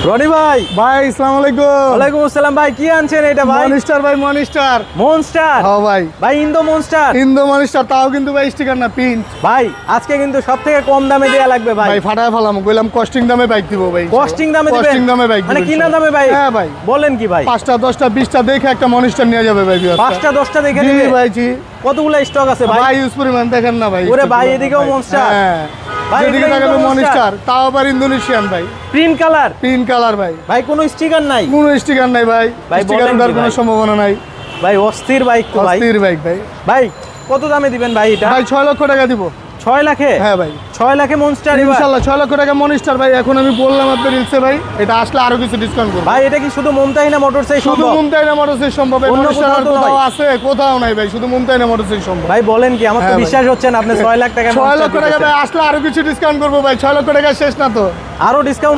রনি ভাই। ভাই আসসালামু আলাইকুম। ওয়ালাইকুম আসসালাম ভাই, কি আনছেন এটা ভাই? মনস্টার ভাই, মনস্টার। মনস্টার? হ্যাঁ ভাই, ভাই ইন্দো মনস্টার। ইন্দো মনস্টার, তাও কিন্তু ভাই স্টিকার না, প্রিন্ট। ভাই আজকে কিন্তু সবথেকে কম দামে দেয়া লাগবে ভাই। ভাই ফাটায় ফেলাম, কইলাম কস্টিং দামে বাইক দিব ভাই। কস্টিং দামে দিবেন? কস্টিং দামে বাইক মানে দিব কিনা দামে ভাই? হ্যাঁ ভাই। বলেন কি ভাই? 5টা 10টা 20টা দেখে একটা মনস্টার নিয়ে যাবে ভাই। 5টা 10টা দেখে জি নিবে ভাই, জি। কতগুলো স্টক আছে ভাই? ভাই ইউজ পরিমাণ দেখেন না ভাই। ওরে ভাই, এদিকেও মনস্টার। হ্যাঁ ভাই, যেদিকে এদিকে তাকাবে ইন্দো মনস্টার, তাও আবার ইন্দোনেশিয়ান ভাই। Print colour? প্রিন্ট কালার ভাই। ভাই কোনো স্টিকার নাই? কোনো স্টিকার নাই ভাই। ভাই স্টিকার বলেন ওঠার কি কোনো ভাই? সম্ভাবনা নাই। ভাই অস্থির বাইক তো ভাই। অস্থির বাইক ভাই। ভাই কত দামে দিবেন ভাই এটা? ভাই 6 লক্ষ টাকা দিব। 6 লাখে? হ্যাঁ ভাই। 6 লাখে মনস্টার? ইনশাআল্লাহ 6 লক্ষ টাকা মনস্টার ভাই। এখন আমি বললাম আপনার রিলসে ভাই, এটা আসলে আরো কিছু ডিসকাউন্ট করব ভাই এটা কি শুধু মুমতাহিনা মোটরসে শুধু সম্ভব? মুমতাহিনা মোটরসে সম্ভব। এই অন্য মনস্টার কোথাও আর তো কোথাও নয়। আছে? কোথাও নাই ভাই, শুধু মুমতাহিনা মোটরসে সম্ভব। ভাই বলেন কি, আমার তো হ্যাঁ ভাই। বিশ্বাস হচ্ছে না আপনি 6 লাখ টাকা 6 লক্ষ টাকা ভাই, আসলে আরো কিছু ডিসকাউন্ট করব ভাই। 6 লক্ষ টাকা শেষ না তো। আরো ডিসকাউন্ট